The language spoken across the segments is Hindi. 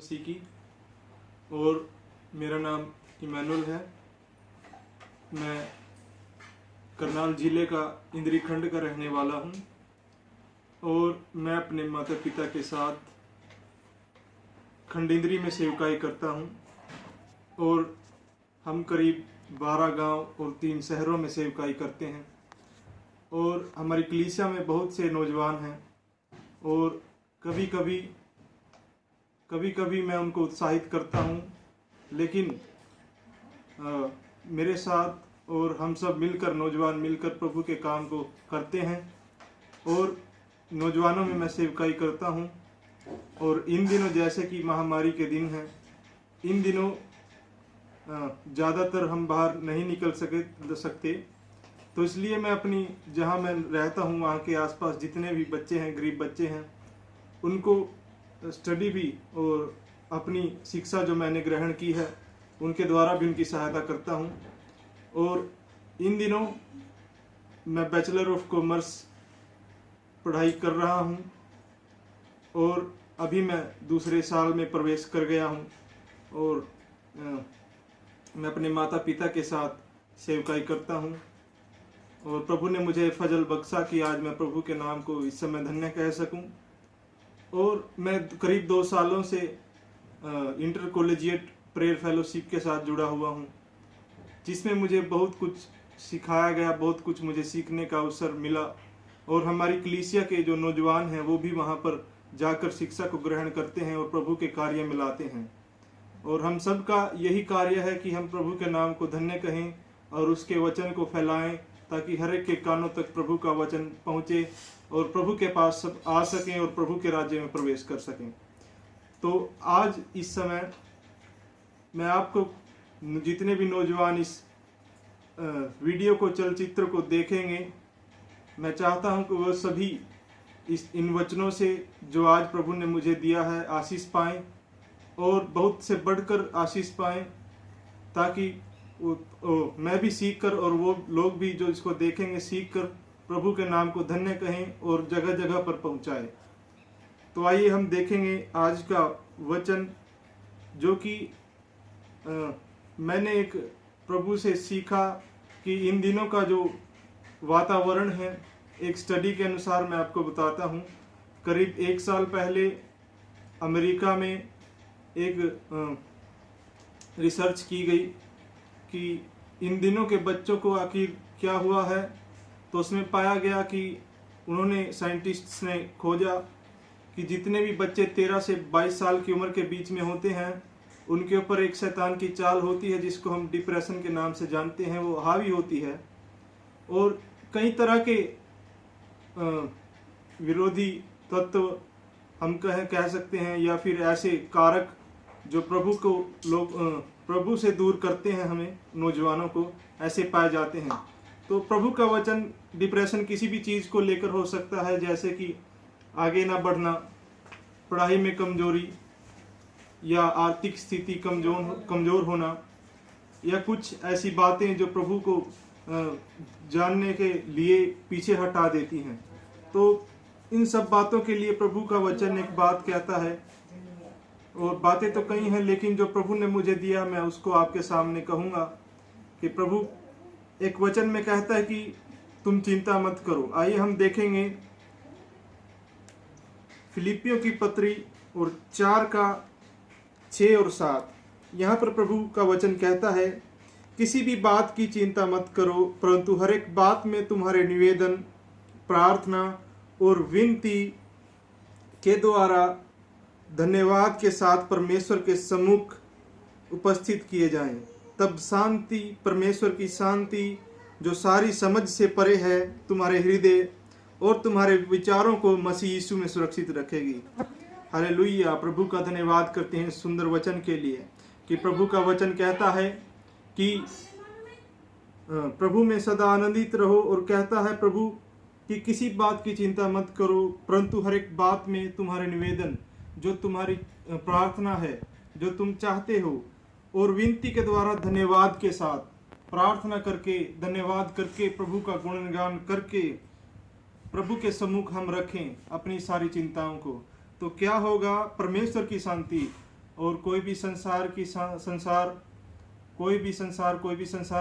मसीह की। और मेरा नाम इमैनुअल है। मैं करनाल ज़िले का इंद्री खंड का रहने वाला हूँ और मैं अपने माता पिता के साथ खंड इंद्री में सेवकाई करता हूँ और हम करीब 12 गांव और 3 शहरों में सेवकाई करते हैं। और हमारी कलीसिया में बहुत से नौजवान हैं और कभी कभी मैं उनको उत्साहित करता हूँ, लेकिन मेरे साथ और हम सब मिलकर, नौजवान मिलकर प्रभु के काम को करते हैं और नौजवानों में मैं सेवकाई करता हूँ। और इन दिनों जैसे कि महामारी के दिन हैं, इन दिनों ज़्यादातर हम बाहर नहीं निकल सकते, तो इसलिए मैं अपनी जहाँ मैं रहता हूँ वहाँ के आसपास जितने भी बच्चे हैं, गरीब बच्चे हैं, उनको स्टडी भी और अपनी शिक्षा जो मैंने ग्रहण की है उनके द्वारा भी उनकी सहायता करता हूँ। और इन दिनों मैं बैचलर ऑफ कॉमर्स पढ़ाई कर रहा हूँ और अभी मैं दूसरे साल में प्रवेश कर गया हूँ और मैं अपने माता पिता के साथ सेवकाई करता हूँ। और प्रभु ने मुझे फजल बख्शा कि आज मैं प्रभु के नाम को इस समय धन्य कह सकूं। और मैं करीब 2 सालों से इंटर कॉलेजिएट प्रेयर फेलोशिप के साथ जुड़ा हुआ हूं, जिसमें मुझे बहुत कुछ सिखाया गया, बहुत कुछ मुझे सीखने का अवसर मिला। और हमारी कलीसिया के जो नौजवान हैं वो भी वहां पर जाकर शिक्षा को ग्रहण करते हैं और प्रभु के कार्य में लाते हैं। और हम सब का यही कार्य है कि हम प्रभु के नाम को धन्य कहें और उसके वचन को फैलाएं, ताकि हर एक के कानों तक प्रभु का वचन पहुंचे और प्रभु के पास सब आ सकें और प्रभु के राज्य में प्रवेश कर सकें। तो आज इस समय मैं आपको, जितने भी नौजवान इस वीडियो को, चलचित्र को देखेंगे, मैं चाहता हूं कि वो सभी इन वचनों से जो आज प्रभु ने मुझे दिया है आशीष पाएं और बहुत से बढ़कर आशीष पाएं, ताकि मैं भी सीख कर और वो लोग भी जो इसको देखेंगे सीख कर प्रभु के नाम को धन्य कहें और जगह जगह पर पहुंचाएं। तो आइए हम देखेंगे आज का वचन, जो कि मैंने एक प्रभु से सीखा कि इन दिनों का जो वातावरण है, एक स्टडी के अनुसार मैं आपको बताता हूं। करीब 1 साल पहले अमेरिका में एक रिसर्च की गई कि इन दिनों के बच्चों को आखिर क्या हुआ है। तो उसमें पाया गया कि उन्होंने, साइंटिस्ट्स ने खोजा कि जितने भी बच्चे 13 से 22 साल की उम्र के बीच में होते हैं, उनके ऊपर एक शैतान की चाल होती है जिसको हम डिप्रेशन के नाम से जानते हैं, वो हावी होती है। और कई तरह के विरोधी तत्व हम कह सकते हैं, या फिर ऐसे कारक जो प्रभु से दूर करते हैं हमें, नौजवानों को, ऐसे पाए जाते हैं। तो प्रभु का वचन, डिप्रेशन किसी भी चीज़ को लेकर हो सकता है, जैसे कि आगे ना बढ़ना, पढ़ाई में कमजोरी, या आर्थिक स्थिति कमजोर होना, या कुछ ऐसी बातें जो प्रभु को जानने के लिए पीछे हटा देती हैं। तो इन सब बातों के लिए प्रभु का वचन एक बात कहता है, और बातें तो कई हैं, लेकिन जो प्रभु ने मुझे दिया मैं उसको आपके सामने कहूँगा। कि प्रभु एक वचन में कहता है कि तुम चिंता मत करो। आइए हम देखेंगे फिलिपियों की पत्री और 4 का 6 और 7। यहाँ पर प्रभु का वचन कहता है, किसी भी बात की चिंता मत करो, परंतु हर एक बात में तुम्हारे निवेदन, प्रार्थना और विनती के द्वारा धन्यवाद के साथ परमेश्वर के सम्मुख उपस्थित किए जाएं। तब शांति, परमेश्वर की शांति जो सारी समझ से परे है, तुम्हारे हृदय और तुम्हारे विचारों को मसीह यीशु में सुरक्षित रखेगी। हालेलुया। प्रभु का धन्यवाद करते हैं सुंदर वचन के लिए, कि प्रभु का वचन कहता है कि प्रभु में सदा आनंदित रहो, और कहता है प्रभु कि किसी बात की चिंता मत करो, परंतु हर एक बात में तुम्हारे निवेदन, जो तुम्हारी प्रार्थना है, जो तुम चाहते हो, और विनती के द्वारा धन्यवाद के साथ, प्रार्थना करके, धन्यवाद करके, प्रभु का गुणगान करके प्रभु के सम्मुख हम रखें अपनी सारी चिंताओं को। तो क्या होगा? परमेश्वर की शांति और कोई भी संसार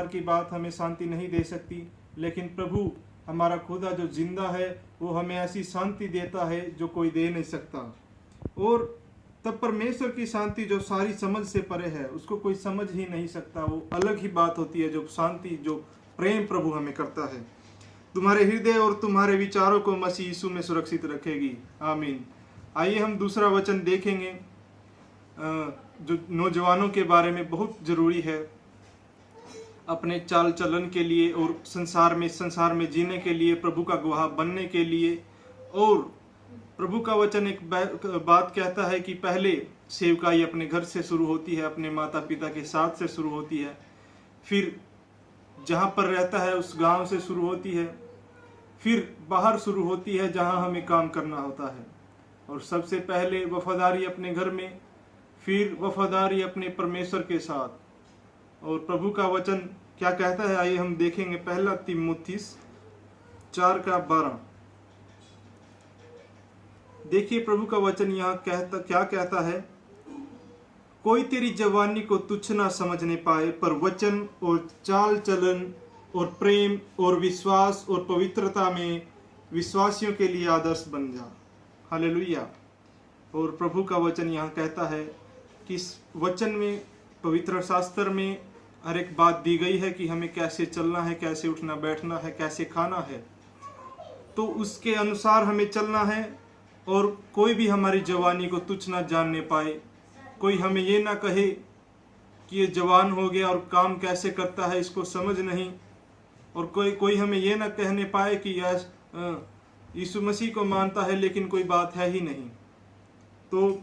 की बात हमें शांति नहीं दे सकती, लेकिन प्रभु हमारा खुदा जो जिंदा है वो हमें ऐसी शांति देता है जो कोई दे नहीं सकता। और तब परमेश्वर की शांति जो सारी समझ से परे है, उसको कोई समझ ही नहीं सकता। वो अलग ही बात होती है जो शांति, जो प्रेम प्रभु हमें करता है। तुम्हारे हृदय और तुम्हारे विचारों को मसीह यीशु में सुरक्षित रखेगी। आमीन। आइए हम दूसरा वचन देखेंगे जो नौजवानों के बारे में बहुत जरूरी है अपने चाल चलन के लिए और संसार में जीने के लिए, प्रभु का गवाह बनने के लिए। और प्रभु का वचन एक बात कहता है कि पहले सेवकाई अपने घर से शुरू होती है, अपने माता पिता के साथ से शुरू होती है, फिर जहाँ पर रहता है उस गांव से शुरू होती है, फिर बाहर शुरू होती है जहाँ हमें काम करना होता है। और सबसे पहले वफादारी अपने घर में, फिर वफादारी अपने परमेश्वर के साथ। और प्रभु का वचन क्या कहता है आइए हम देखेंगे। पहला तीमुथियुस 4:12। देखिए प्रभु का वचन यहाँ क्या कहता है। कोई तेरी जवानी को तुच्छ ना समझने पाए, पर वचन और चाल चलन और प्रेम और विश्वास और पवित्रता में विश्वासियों के लिए आदर्श बन जा। हालेलुया। और प्रभु का वचन यहाँ कहता है कि इस वचन में, पवित्र शास्त्र में हर एक बात दी गई है कि हमें कैसे चलना है, कैसे उठना बैठना है, कैसे खाना है। तो उसके अनुसार हमें चलना है और कोई भी हमारी जवानी को तुच्छ ना जानने पाए। कोई हमें ये ना कहे कि ये जवान हो गया और काम कैसे करता है इसको समझ नहीं। और कोई हमें ये ना कहने पाए कि यीशु मसीह को मानता है लेकिन कोई बात है ही नहीं। तो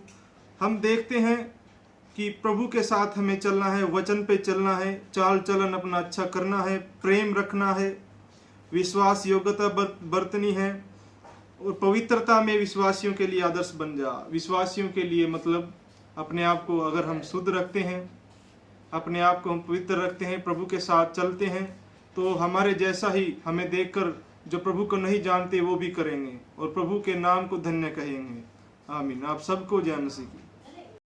हम देखते हैं कि प्रभु के साथ हमें चलना है, वचन पे चलना है, चाल चलन अपना अच्छा करना है, प्रेम रखना है, विश्वास योग्यता बरतनी है और पवित्रता में विश्वासियों के लिए आदर्श बन जा। विश्वासियों के लिए मतलब अपने आप को अगर हम शुद्ध रखते हैं, अपने आप को हम पवित्र रखते हैं, प्रभु के साथ चलते हैं, तो हमारे जैसा ही हमें देखकर जो प्रभु को नहीं जानते वो भी करेंगे और प्रभु के नाम को धन्य कहेंगे। आमीन। आप सबको जय मसीह की।